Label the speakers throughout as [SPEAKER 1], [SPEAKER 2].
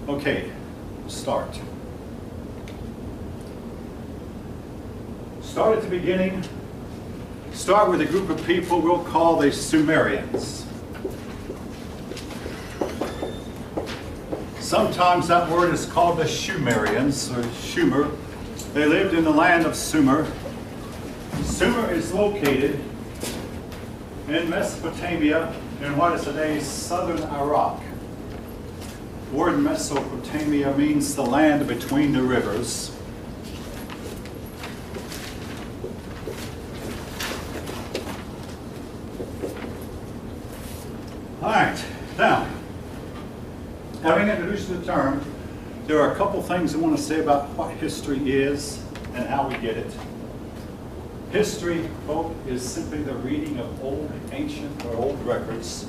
[SPEAKER 1] Okay, start. Start at the beginning. Start with a group of people we'll call the Sumerians. Sometimes that word is called the Shumerians, or Shumer. They lived in the land of Sumer. Sumer is located in Mesopotamia, in what is today's southern Iraq. The word Mesopotamia means the land between the rivers. All right, now, having introduced the term, there are a couple things I want to say about what history is and how we get it. History, folks, is simply the reading of old, ancient, or old records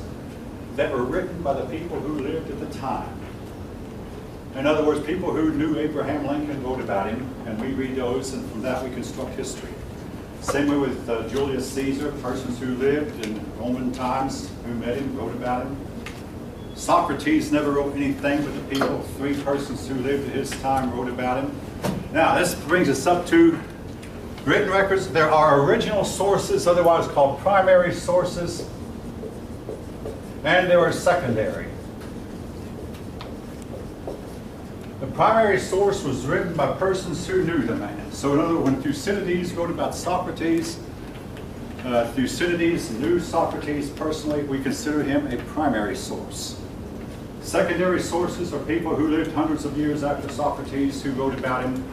[SPEAKER 1] that were written by the people who lived at the time. In other words, people who knew Abraham Lincoln wrote about him, and we read those, and from that we construct history. Same way with Julius Caesar, persons who lived in Roman times who met him, wrote about him. Socrates never wrote anything, but the people, three persons who lived at his time wrote about him. Now, this brings us up to written records. There are original sources, otherwise called primary sources, and there are secondary. The primary source was written by persons who knew the man. So in other words, when Thucydides wrote about Socrates, Thucydides knew Socrates personally. We consider him a primary source. Secondary sources are people who lived hundreds of years after Socrates who wrote about him.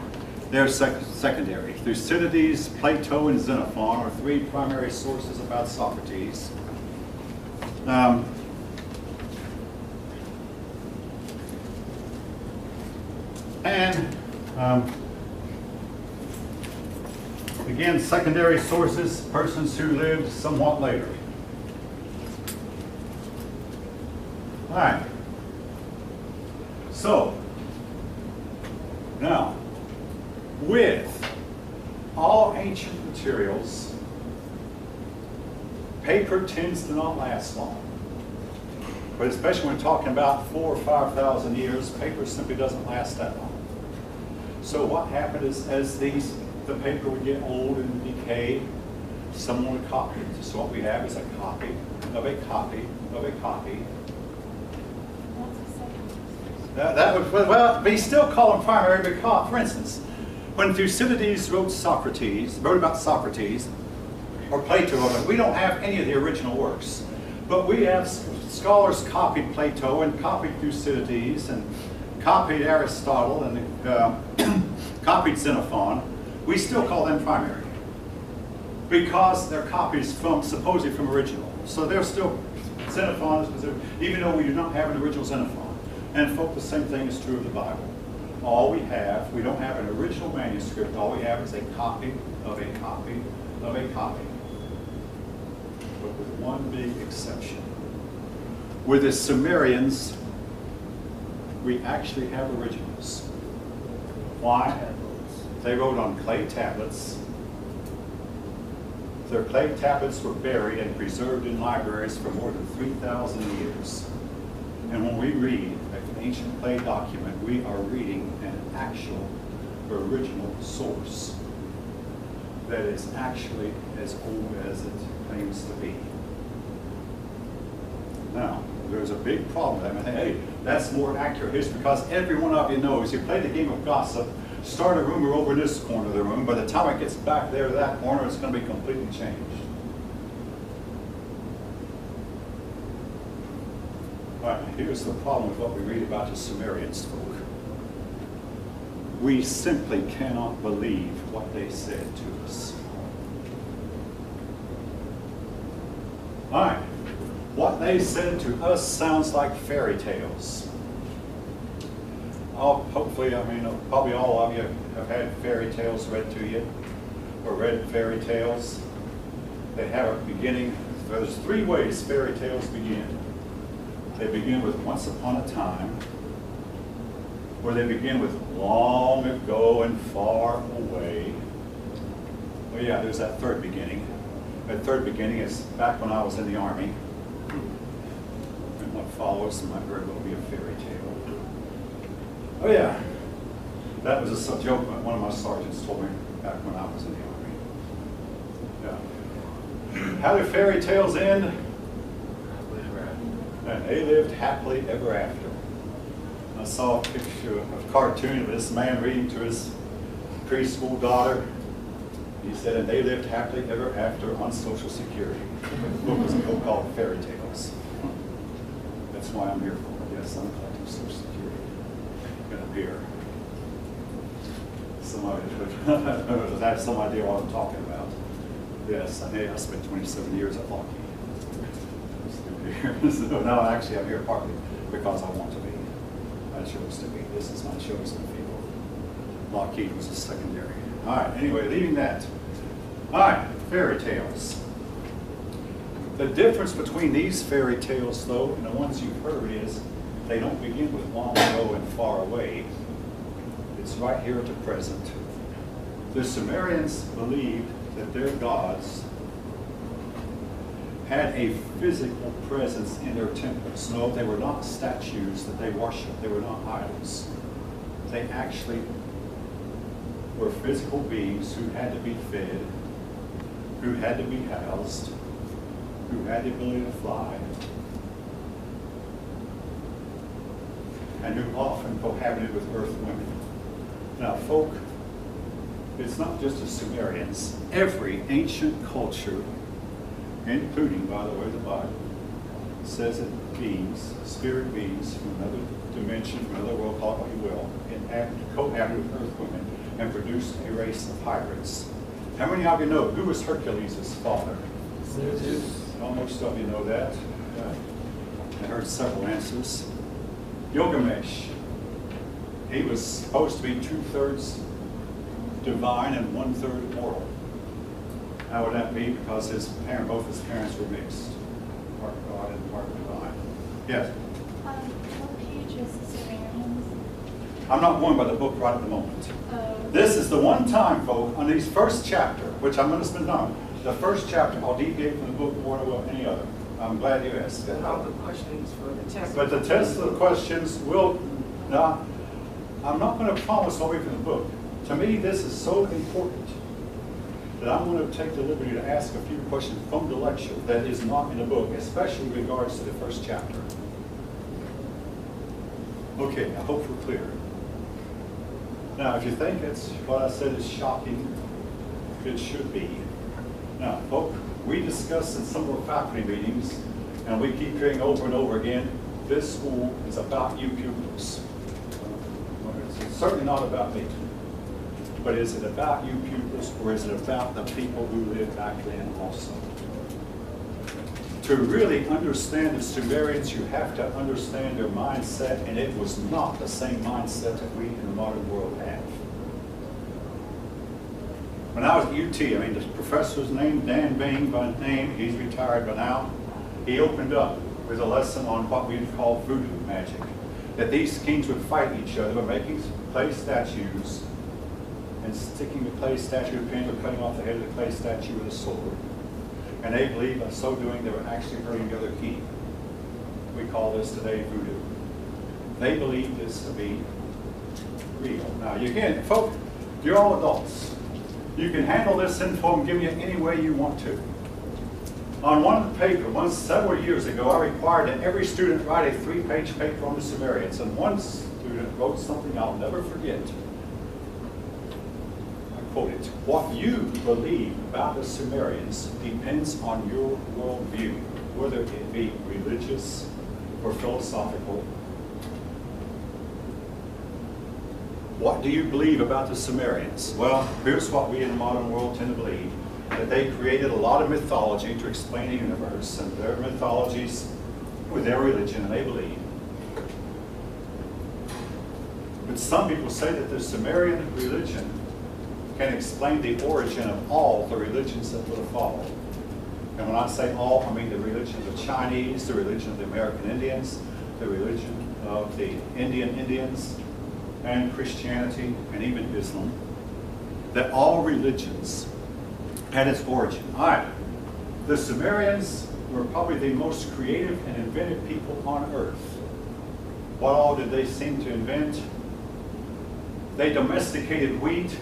[SPEAKER 1] They're secondary. Thucydides, Plato, and Xenophon are three primary sources about Socrates. Again, secondary sources, persons who lived somewhat later. All right. So, now, with all ancient materials, paper tends to not last long. But especially when we're talking about 4,000 or 5,000 years, paper simply doesn't last that long. So what happened is, as the paper would get old and decay, someone would copy it. So what we have is a copy of a copy of a copy. That would, well, we still call them primary because, for instance, when Thucydides wrote about Socrates, or Plato, we don't have any of the original works. But we have scholars copied Plato and copied Thucydides and copied Aristotle and copied Xenophon. We still call them primary because they're copies from, supposedly from original. So they're still, Xenophon is considered, even though we do not have an original Xenophon. And folks, the same thing is true of the Bible. All we have, we don't have an original manuscript, all we have is a copy of a copy of a copy. But with one big exception. With the Sumerians, we actually have originals. Why? They wrote on clay tablets. Their clay tablets were buried and preserved in libraries for more than 3,000 years. And when we read an ancient clay document, we are reading an actual original source that is actually as old as it claims to be. Now, there's a big problem with that. Hey, that's more accurate history because every one of you knows you play the game of gossip, start a rumor over in this corner of the room, by the time it gets back there to that corner, it's going to be completely changed. All right, here's the problem with what we read about the Sumerians, folk. We simply cannot believe what they said to us. All right, what they said to us sounds like fairy tales. Hopefully, I mean, probably all of you have had fairy tales read to you, or read fairy tales. They have a beginning. There's three ways fairy tales begin. They begin with once upon a time, where they begin with long ago and far away. Well, yeah, there's that third beginning. That third beginning is back when I was in the Army. And what follows might very well be a fairy tale. Oh yeah, that was a joke one of my sergeants told me back when I was in the Army. Yeah. How do fairy tales end? And they lived happily ever after. I saw a picture, a cartoon of this man reading to his preschool daughter. He said, and they lived happily ever after on Social Security. The book was a book called Fairy Tales. That's why I'm here for. Yes, I'm collecting Social Security. And I'm here. Somebody would have some idea what I'm talking about. Yes, I spent 27 years at Lockheed. So no, actually I'm here partly because I want to be. I chose to be. This is my chosen field. Lockheed was a secondary. All right, anyway, leaving that. All right, fairy tales. The difference between these fairy tales, though, and the ones you've heard is they don't begin with long ago and far away. It's right here at the present. The Sumerians believed that their gods had a physical presence in their temples. No, they were not statues that they worshiped. They were not idols. They actually were physical beings who had to be fed, who had to be housed, who had the ability to fly, and who often cohabited with earth women. Now, folk, it's not just the Sumerians. Every ancient culture, including, by the way, the Bible, says that beings, spirit beings from another dimension, from another world, call it what you will, cohabited with earth women and produced a race of pirates. How many of you know who was Hercules' father? Zeus. Almost of you know that. I heard several answers. Gilgamesh. He was supposed to be 2/3 divine and 1/3 mortal. How would that be? Because both his parents were mixed, part God and part divine. Yes.
[SPEAKER 2] What page is the Sumerians?
[SPEAKER 1] I'm not going by the book right at the moment. This is the one time, folks, on these first chapter, which I'm going to spend on. The first chapter, I'll deviate from the book more than I will any other. I'm glad you asked.
[SPEAKER 3] But how the questions for the test?
[SPEAKER 1] But the test of the questions will not. I'm not going to promise away from the book. To me, this is so important that I'm going to take the liberty to ask a few questions from the lecture that is not in the book, especially in regards to the first chapter. Okay, I hope we're clear. Now, if you think it's what I said is shocking, it should be. Now, folks, we discussed in some of our faculty meetings, and we keep hearing over and over again, this school is about you pupils. It's certainly not about me. But is it about you pupils, or is it about the people who lived back then also? To really understand the Sumerians, you have to understand their mindset, and it was not the same mindset that we in the modern world have. When I was at UT, the professor's name, Dan Bing by name, he's retired by now, he opened up with a lesson on what we'd call voodoo magic. That these kings would fight each other by making clay statues and sticking the clay statue of pins or cutting off the head of the clay statue with a sword. And they believe by so doing they were actually hurting the other king. We call this today voodoo. They believe this to be real. Now, again, folks, you're all adults. You can handle this info and give you any way you want to. On one of the papers, several years ago, I required that every student write a 3-page paper on the Sumerians, and one student wrote something I'll never forget. I quote it, "What you believe about the Sumerians depends on your worldview, whether it be religious or philosophical. What do you believe about the Sumerians?" Well, here's what we in the modern world tend to believe. That they created a lot of mythology to explain the universe, and their mythologies were their religion, and they believe. But some people say that the Sumerian religion can explain the origin of all the religions that would have followed. And when I say all, I mean the religion of the Chinese, the religion of the American Indians, the religion of the Indian Indians, and Christianity, and even Islam. That all religions had its origin. All right, the Sumerians were probably the most creative and inventive people on earth. What all did they seem to invent? They domesticated wheat,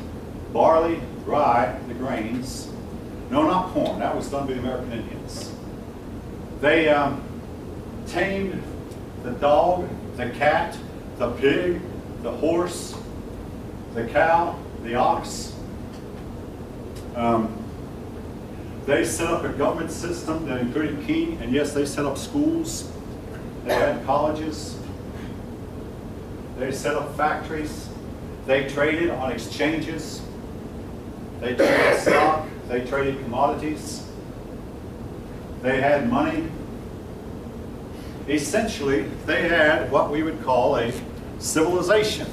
[SPEAKER 1] barley, rye, the grains. No, not corn. That was done by the American Indians. They tamed the dog, the cat, the pig, the horse, the cow, the ox. They set up a government system that included king, and yes, they set up schools. They had colleges. They set up factories. They traded on exchanges. They traded stock. They traded commodities. They had money. Essentially, they had what we would call a civilization.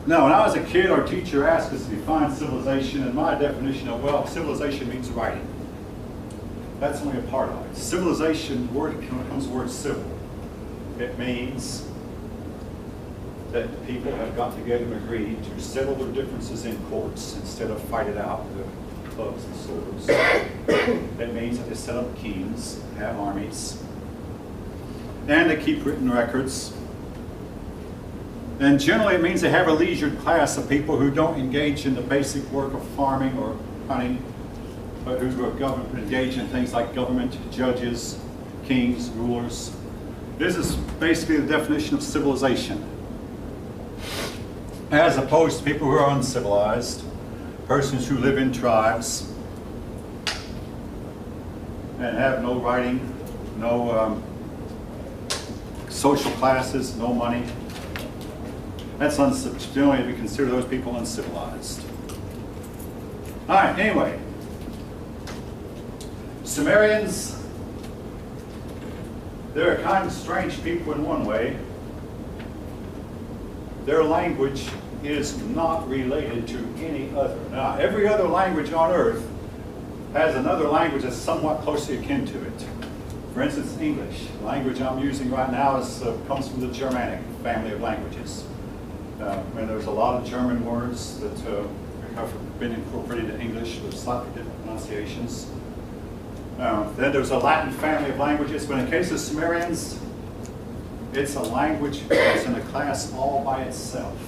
[SPEAKER 1] Now, when I was a kid, our teacher asked us to define civilization, and my definition of, well, civilization means writing. That's only a part of it. Civilization, comes the word civil. It means that people have got together and agreed to settle their differences in courts instead of fight it out with clubs and swords. It means that they set up kings, have armies, and they keep written records. And generally it means they have a leisured class of people who don't engage in the basic work of farming or hunting, but who are engaged in things like government, judges, kings, rulers. This is basically the definition of civilization. As opposed to people who are uncivilized, persons who live in tribes and have no writing, no social classes, no money. That's generally we consider those people uncivilized. All right, anyway. Sumerians, they're a kind of strange people in one way. Their language is not related to any other. Now, every other language on earth has another language that's somewhat closely akin to it. For instance, English. The language I'm using right now comes from the Germanic family of languages. And there's a lot of German words that have been incorporated into English with slightly different pronunciations. Then there's a Latin family of languages, but in the case of Sumerians, it's a language that's in a class all by itself.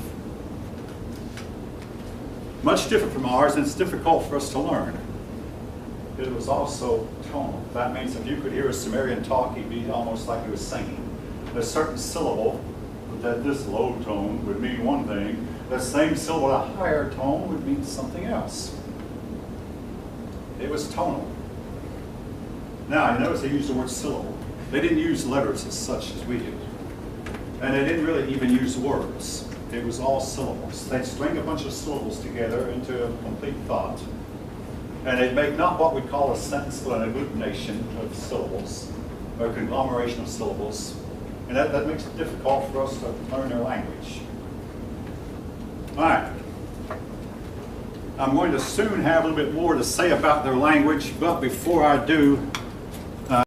[SPEAKER 1] Much different from ours, and it's difficult for us to learn. It was also tonal. That means if you could hear a Sumerian talk, he'd be almost like he was singing. A certain syllable that this low tone would mean one thing, the same syllable at a higher tone would mean something else. It was tonal. Now, you notice they used the word syllable. They didn't use letters as such as we do. And they didn't really even use words. It was all syllables. They'd string a bunch of syllables together into a complete thought. And they'd make not what we call a sentence, but an agglutination of syllables, or a conglomeration of syllables. And that makes it difficult for us to learn their language. All right. I'm going to soon have a little bit more to say about their language, but before I do,